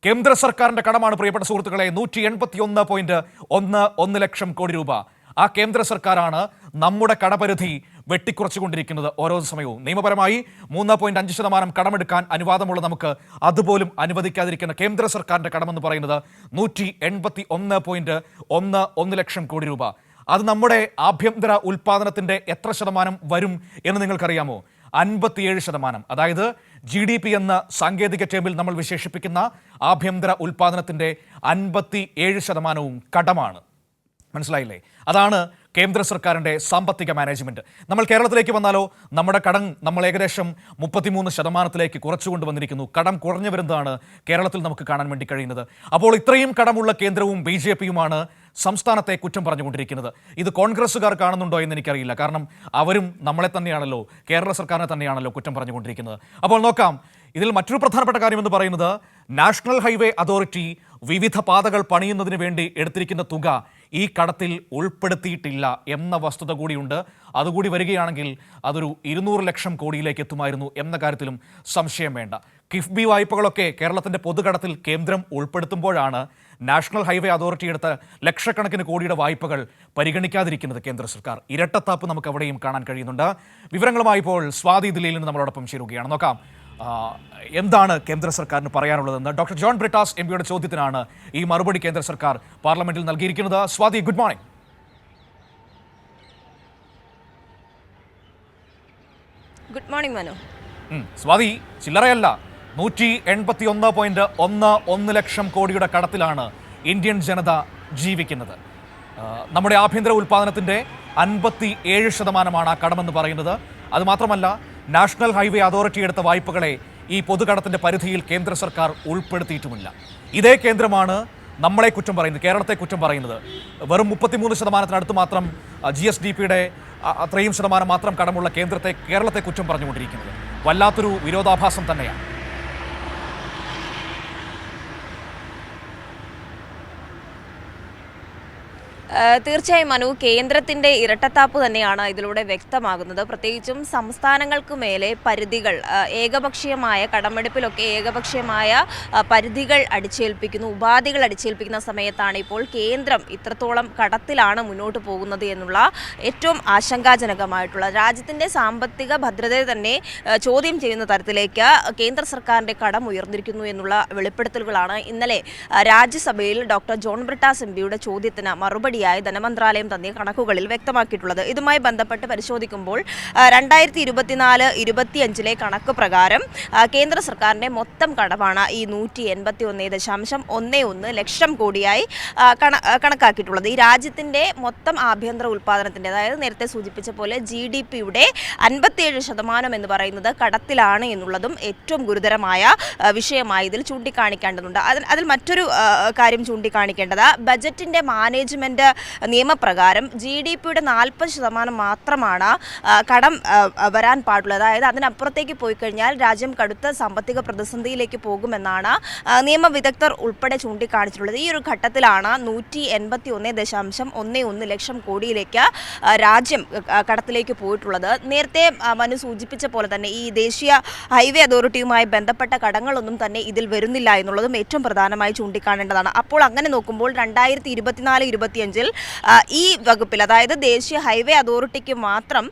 കേന്ദ്ര സർക്കാരിന്റെ കടമാണ് പ്രിയപ്പെട്ട സുഹൃത്തുക്കളെ 181.11 ലക്ഷം കോടി രൂപ. ആ കേന്ദ്ര സർക്കാരാണ് നമ്മുടെ കടപരിധി വെട്ടിക്കുറച്ചുകൊണ്ടിരിക്കുന്നത് ഓരോ സമയവും. നിയമപരമായി 3.5% കടമെടുക്കാൻ അനുവാദമുള്ള നമുക്ക് അതുപോലും അനുവദിക്കാതിരിക്കുന്ന കേന്ദ്ര സർക്കാരിന്റെ കടമെന്ന് പറയുന്നത് 181.11 ലക്ഷം കോടി രൂപ. അത് നമ്മുടെ ആഭ്യന്തര ഉൽപാദനത്തിന്റെ എത്ര ശതമാനം വരും എന്ന് നിങ്ങൾക്കറിയാമോ? 57%. അതായത് GDP എന്ന സാങ്കേതിക ടേമിൽ നമ്മൾ വിശേഷിപ്പിക്കുന്ന ആഭ്യന്തര ഉൽപാദനത്തിന്റെ 57% കടമാണ്. മനസ്സിലായില്ലേ? അതാണ് കേന്ദ്ര സർക്കാരിന്റെ സാമ്പത്തിക മാനേജ്മെന്റ്. നമ്മൾ കേരളത്തിലേക്ക് വന്നാലോ, നമ്മുടെ കടം നമ്മൾ ഏകദേശം 33% കുറച്ചുകൊണ്ട് വന്നിരിക്കുന്നു. കടം കുറഞ്ഞു വരുന്നതാണ് കേരളത്തിൽ നമുക്ക് കാണാൻ വേണ്ടി കഴിയുന്നത്. അപ്പോൾ ഇത്രയും കടമുള്ള കേന്ദ്രവും BJPയുമാണ് സംസ്ഥാനത്തെ കുറ്റം പറഞ്ഞുകൊണ്ടിരിക്കുന്നത്. ഇത് കോൺഗ്രസ്സുകാർ കാണുന്നുണ്ടോ എന്ന് എനിക്കറിയില്ല. കാരണം അവരും നമ്മളെ തന്നെയാണല്ലോ, കേരള സർക്കാരിനെ തന്നെയാണല്ലോ കുറ്റം പറഞ്ഞുകൊണ്ടിരിക്കുന്നത്. അപ്പോൾ നോക്കാം. ഇതിൽ മറ്റൊരു പ്രധാനപ്പെട്ട കാര്യമെന്ന് പറയുന്നത് നാഷണൽ ഹൈവേ അതോറിറ്റി വിവിധ പാതകൾ പണിയുന്നതിന് വേണ്ടി എടുത്തിരിക്കുന്ന തുക ഈ കടത്തിൽ ഉൾപ്പെടുത്തിയിട്ടില്ല എന്ന വസ്തുത കൂടിയുണ്ട്. അതുകൂടി വരികയാണെങ്കിൽ അതൊരു 200 ലക്ഷം കോടിയിലേക്ക് എത്തുമായിരുന്നു എന്ന കാര്യത്തിലും സംശയം വേണ്ട. കിഫ്ബി വായ്പകളൊക്കെ കേരളത്തിൻ്റെ പൊതുകടത്തിൽ കേന്ദ്രം ഉൾപ്പെടുത്തുമ്പോഴാണ് നാഷണൽ ഹൈവേ അതോറിറ്റി എടുത്ത ലക്ഷക്കണക്കിന് കോടിയുടെ വായ്പകൾ പരിഗണിക്കാതിരിക്കുന്നത് കേന്ദ്ര സർക്കാർ. ഇരട്ടത്താപ്പ് നമുക്ക് അവിടെയും കാണാൻ കഴിയുന്നുണ്ട്. വിവരങ്ങളുമായി ഇപ്പോൾ സ്വാതി ദില്ലിയിൽ നിന്ന് നമ്മളോടൊപ്പം ചേരുകയാണ്. നോക്കാം എന്താണ് കേന്ദ്ര സർക്കാരിന് പറയാനുള്ളതെന്ന്. ഡോക്ടർ ജോൺ ബ്രിട്ടാസ് MPയുടെ ചോദ്യത്തിനാണ് ഈ മറുപടി കേന്ദ്ര സർക്കാർ പാർലമെന്റിൽ നൽകിയിരിക്കുന്നത്. Swathi, good morning. Good morning Manu. Swathi, ചില്ലറയല്ല, 181.11 ലക്ഷം കോടിയുടെ കടത്തിലാണ് ഇന്ത്യൻ ജനത ജീവിക്കുന്നത്. നമ്മുടെ ആഭ്യന്തര ഉൽപ്പാദനത്തിന്റെ 57% ആ കടമെന്ന് പറയുന്നത്. അതുമാത്രമല്ല, നാഷണൽ ഹൈവേ അതോറിറ്റി എടുത്ത വായ്പകളെ ഈ പൊതുകടത്തിന്റെ പരിധിയിൽ കേന്ദ്ര സർക്കാർ ഉൾപ്പെടുത്തിയിട്ടുമില്ല. ഇതേ കേന്ദ്രമാണ് നമ്മളെ കുറ്റം പറയുന്നത്, കേരളത്തെ കുറ്റം പറയുന്നത്. വെറും 33% മാത്രം GSDPയുടെ അത്രയും ശതമാനം മാത്രം കടമുള്ള കേരളത്തെ കുറ്റം പറഞ്ഞുകൊണ്ടിരിക്കുന്നത് വല്ലാത്തൊരു വിരോധാഭാസം തന്നെയാണ്. തീർച്ചയായും മനു, കേന്ദ്രത്തിന്റെ ഇരട്ടത്താപ്പ് തന്നെയാണ് ഇതിലൂടെ വ്യക്തമാകുന്നത്. പ്രത്യേകിച്ചും സംസ്ഥാനങ്ങൾക്ക് മേലെ പരിധികൾ, ഏകപക്ഷീയമായ കടമെടുപ്പിലൊക്കെ ഏകപക്ഷീയമായ പരിധികൾ അടിച്ചേൽപ്പിക്കുന്നു, ഉപാധികൾ അടിച്ചേൽപ്പിക്കുന്ന സമയത്താണ് ഇപ്പോൾ കേന്ദ്രം ഇത്രത്തോളം കടത്തിലാണ് മുന്നോട്ട് പോകുന്നത് എന്നുള്ള ഏറ്റവും ആശങ്കാജനകമായിട്ടുള്ള, രാജ്യത്തിന്റെ സാമ്പത്തിക ഭദ്രതയെ തന്നെ ചോദ്യം ചെയ്യുന്ന തരത്തിലേക്ക് കേന്ദ്ര സർക്കാരിന്റെ കടം ഉയർന്നിരിക്കുന്നു എന്നുള്ള വെളിപ്പെടുത്തലുകളാണ് ഇന്നലെ രാജ്യസഭയിൽ ഡോക്ടർ ജോൺ ബ്രിട്ടാസ് MPയുടെ ചോദ്യത്തിന് മറുപടി ധനമന്ത്രാലയം തന്നെ കണക്കുകളിൽ വ്യക്തമാക്കിയിട്ടുള്ളത്. ഇതുമായി ബന്ധപ്പെട്ട് പരിശോധിക്കുമ്പോൾ 2024-25 കണക്ക് പ്രകാരം കേന്ദ്ര സർക്കാരിന്റെ മൊത്തം കടമാണ് ഈ 181.11 ലക്ഷം കോടിയായി കണക്കാക്കിയിട്ടുള്ളത്. ഈ രാജ്യത്തിന്റെ മൊത്തം ആഭ്യന്തര ഉൽപ്പാദനത്തിന്റെ, അതായത് നേരത്തെ സൂചിപ്പിച്ച പോലെ GDPയുടെ 57% എന്ന് പറയുന്നത് കടത്തിലാണ് എന്നുള്ളതും ഏറ്റവും ഗുരുതരമായ വിഷയമായി ഇതിൽ ചൂണ്ടിക്കാണിക്കേണ്ടതുണ്ട്. അതിൽ മറ്റൊരു കാര്യം ചൂണ്ടിക്കാണിക്കേണ്ടത്, ബജറ്റിന്റെ മാനേജ്മെന്റ് നിയമപ്രകാരം GDPയുടെ 40% മാത്രമാണ് കടം വരാൻ പാടുള്ളത്. അതായത് അതിനപ്പുറത്തേക്ക് പോയി കഴിഞ്ഞാൽ രാജ്യം കടുത്ത സാമ്പത്തിക പ്രതിസന്ധിയിലേക്ക് പോകുമെന്നാണ് നിയമവിദഗ്ധർ ഉൾപ്പെടെ ചൂണ്ടിക്കാണിച്ചിട്ടുള്ളത്. ഈ ഒരു ഘട്ടത്തിലാണ് 181.11 ലക്ഷം കോടിയിലേക്ക് രാജ്യം കടത്തിലേക്ക് പോയിട്ടുള്ളത്. നേരത്തെ മനു സൂചിപ്പിച്ച പോലെ തന്നെ ഈ ദേശീയ ഹൈവേ അതോറിറ്റിയുമായി ബന്ധപ്പെട്ട കടങ്ങളൊന്നും തന്നെ ഇതിൽ വരുന്നില്ല എന്നുള്ളതും ഏറ്റവും പ്രധാനമായി ചൂണ്ടിക്കാണേണ്ടതാണ്. അപ്പോൾ അങ്ങനെ നോക്കുമ്പോൾ 2024-25 ഈ വകുപ്പിൽ, അതായത് ദേശീയ ഹൈവേ അതോറിറ്റിക്ക് മാത്രം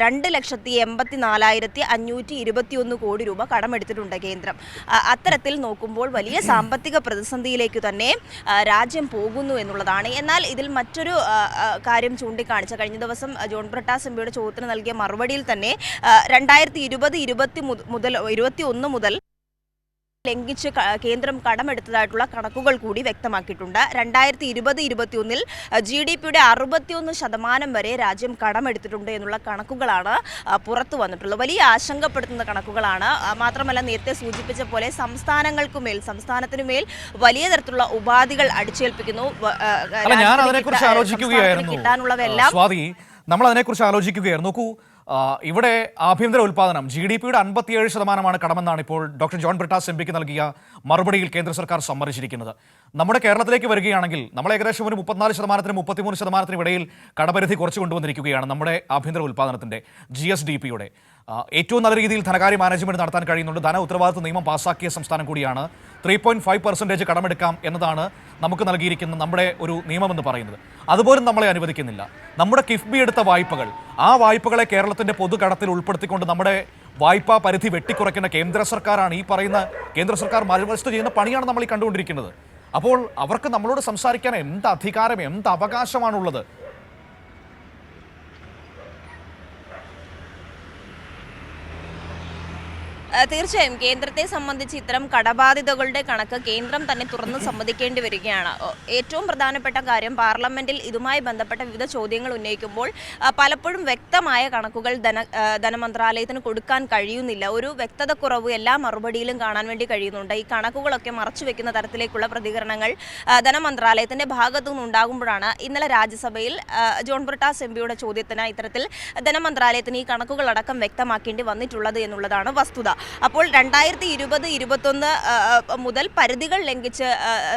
2,84,521 കോടി രൂപ കടമെടുത്തിട്ടുണ്ട് കേന്ദ്രം. അത്തരത്തിൽ നോക്കുമ്പോൾ വലിയ സാമ്പത്തിക പ്രതിസന്ധിയിലേക്ക് തന്നെ രാജ്യം പോകുന്നു എന്നുള്ളതാണ്. എന്നാൽ ഇതിൽ മറ്റൊരു കാര്യം ചൂണ്ടിക്കാണിച്ച, കഴിഞ്ഞ ദിവസം ജോൺ ബ്രിട്ടാസ് MPയുടെ ചോദ്യത്തിന് നൽകിയ മറുപടിയിൽ തന്നെ 2020-21 മുതൽ ലംഘിച്ച് കേന്ദ്രം കടമെടുത്തതായിട്ടുള്ള കണക്കുകൾ കൂടി വ്യക്തമാക്കിയിട്ടുണ്ട്. 2020-21 GDPയുടെ 61% വരെ രാജ്യം കടമെടുത്തിട്ടുണ്ട് എന്നുള്ള കണക്കുകളാണ് പുറത്തു വന്നിട്ടുള്ളത്. വലിയ ആശങ്കപ്പെടുത്തുന്ന കണക്കുകളാണ്. മാത്രമല്ല, നേരത്തെ സൂചിപ്പിച്ച പോലെ സംസ്ഥാനത്തിനുമേൽ വലിയ തരത്തിലുള്ള ഉപാധികൾ അടിച്ചേൽപ്പിക്കുന്നു. കിട്ടാനുള്ളതെല്ലാം നമ്മൾ അതിനെക്കുറിച്ച് ആലോചിക്കുകയായിരുന്നു. നോക്കൂ, ഇവിടെ ആഭ്യന്തര ഉൽപ്പാദനം GDPയുടെ 57% കടമെന്നാണ് ഇപ്പോൾ ഡോക്ടർ ജോൺ ബ്രിട്ടാസ് MPക്ക് നൽകിയ മറുപടിയിൽ കേന്ദ്ര സർക്കാർ സമ്മതിച്ചിരിക്കുന്നത്. നമ്മുടെ കേരളത്തിലേക്ക് വരികയാണെങ്കിൽ നമ്മൾ ഏകദേശം ഒരു 34%-നും 33%-നും ഇടയിൽ കടപരിധി കുറച്ച് കൊണ്ടുവന്നിരിക്കുകയാണ് നമ്മുടെ ആഭ്യന്തര ഉൽപ്പാദനത്തിൻ്റെ GSDPയുടെ. ഏറ്റവും നല്ല രീതിയിൽ ധനകാര്യ മാനേജ്മെന്റ് നടത്താൻ കഴിയുന്നുണ്ട്. ധന ഉത്തരവാദിത്വ നിയമം പാസാക്കിയ സംസ്ഥാനം കൂടിയാണ്. 3.5% കടമെടുക്കാം എന്നതാണ് നമുക്ക് നൽകിയിരിക്കുന്ന നമ്മുടെ ഒരു നിയമമെന്ന് പറയുന്നത്. അതുപോലും നമ്മളെ അനുവദിക്കുന്നില്ല. നമ്മുടെ കിഫ്ബി എടുത്ത വായ്പകൾ, ആ വായ്പകളെ കേരളത്തിന്റെ പൊതുകടത്തിൽ ഉൾപ്പെടുത്തിക്കൊണ്ട് നമ്മുടെ വായ്പാ പരിധി വെട്ടിക്കുറയ്ക്കുന്ന കേന്ദ്ര സർക്കാരാണ്. ഈ പറയുന്ന കേന്ദ്ര സർക്കാർ മറുവശത്ത് ചെയ്യുന്ന പണിയാണ് നമ്മൾ ഈ കണ്ടുകൊണ്ടിരിക്കുന്നത്. അപ്പോൾ അവർക്ക് നമ്മളോട് സംസാരിക്കാൻ എന്ത് അധികാരം, എന്ത് അവകാശമാണുള്ളത്? തീർച്ചയായും കേന്ദ്രത്തെ സംബന്ധിച്ച് ഇത്തരം കടബാധിതകളുടെ കണക്ക് കേന്ദ്രം തന്നെ തുറന്ന് സമ്മതിക്കേണ്ടി വരികയാണ്. ഏറ്റവും പ്രധാനപ്പെട്ട കാര്യം, പാർലമെന്റിൽ ഇതുമായി ബന്ധപ്പെട്ട വിവിധ ചോദ്യങ്ങൾ ഉന്നയിക്കുമ്പോൾ പലപ്പോഴും വ്യക്തമായ കണക്കുകൾ ധനമന്ത്രാലയത്തിന് കൊടുക്കാൻ കഴിയുന്നില്ല. ഒരു വ്യക്തതക്കുറവ് എല്ലാ മറുപടിയിലും കാണാൻ വേണ്ടി കഴിയുന്നുണ്ട്. ഈ കണക്കുകളൊക്കെ മറച്ചു വെക്കുന്ന തരത്തിലേക്കുള്ള പ്രതികരണങ്ങൾ ധനമന്ത്രാലയത്തിന്റെ ഭാഗത്തു നിന്നുണ്ടാകുമ്പോഴാണ് ഇന്നലെ രാജ്യസഭയിൽ ജോൺ ബ്രിട്ടാസ് എംപിയുടെ ചോദ്യത്തിന് ഇത്തരത്തിൽ ധനമന്ത്രാലയത്തിന് ഈ കണക്കുകളടക്കം വ്യക്തമാക്കേണ്ടി വന്നിട്ടുള്ളത് എന്നുള്ളതാണ് വസ്തുത. അപ്പോൾ 2020-21 മുതൽ പരിധികൾ ലംഘിച്ച്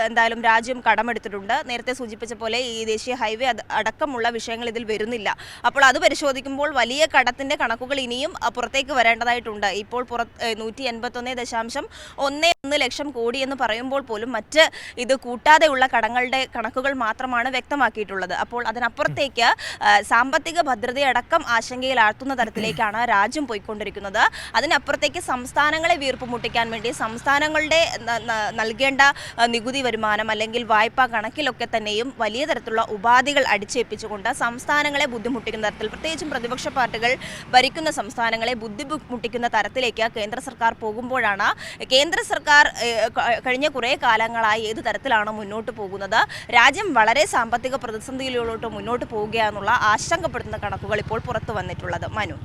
എന്തായാലും രാജ്യം കടമെടുത്തിട്ടുണ്ട്. നേരത്തെ സൂചിപ്പിച്ച പോലെ ഈ ദേശീയ ഹൈവേ അടക്കമുള്ള വിഷയങ്ങൾ ഇതിൽ വരുന്നില്ല. അപ്പോൾ അത് പരിശോധിക്കുമ്പോൾ വലിയ കടത്തിന്റെ കണക്കുകൾ ഇനിയും പുറത്തേക്ക് വരേണ്ടതായിട്ടുണ്ട്. ഇപ്പോൾ 181.11 ലക്ഷം കോടി എന്ന് പറയുമ്പോൾ പോലും മറ്റ് ഇത് കൂട്ടാതെയുള്ള കടങ്ങളുടെ കണക്കുകൾ മാത്രമാണ് വ്യക്തമാക്കിയിട്ടുള്ളത്. അപ്പോൾ അതിനപ്പുറത്തേക്ക് സാമ്പത്തിക ഭദ്രതയടക്കം ആശങ്കയിലാഴ്ത്തുന്ന തരത്തിലേക്കാണ് രാജ്യം പോയിക്കൊണ്ടിരിക്കുന്നത്. അതിനപ്പുറത്തേക്ക് സംസ്ഥാനങ്ങളെ വീർപ്പ് മുട്ടിക്കാൻ വേണ്ടി സംസ്ഥാനങ്ങളുടെ നൽകേണ്ട നികുതി വരുമാനം അല്ലെങ്കിൽ വായ്പാ കണക്കിലൊക്കെ തന്നെയും വലിയ തരത്തിലുള്ള ഉപാധികൾ അടിച്ചേൽപ്പിച്ചുകൊണ്ട് സംസ്ഥാനങ്ങളെ ബുദ്ധിമുട്ടിക്കുന്ന തരത്തിൽ, പ്രത്യേകിച്ചും പ്രതിപക്ഷ പാർട്ടികൾ ഭരിക്കുന്ന സംസ്ഥാനങ്ങളെ ബുദ്ധിമുട്ടിക്കുന്ന തരത്തിലേക്ക് കേന്ദ്ര സർക്കാർ പോകുമ്പോഴാണ് കേന്ദ്ര സർക്കാർ കഴിഞ്ഞ കുറേ കാലങ്ങളായി ഏത് തരത്തിലാണ് മുന്നോട്ട് പോകുന്നത്, രാജ്യം വളരെ സാമ്പത്തിക പ്രതിസന്ധിയിലോട്ട് മുന്നോട്ട് പോവുകയാണെന്നുള്ള ആശങ്കപ്പെടുത്തുന്ന കണക്കുകൾ ഇപ്പോൾ പുറത്തു വന്നിട്ടുള്ളത്. മനു.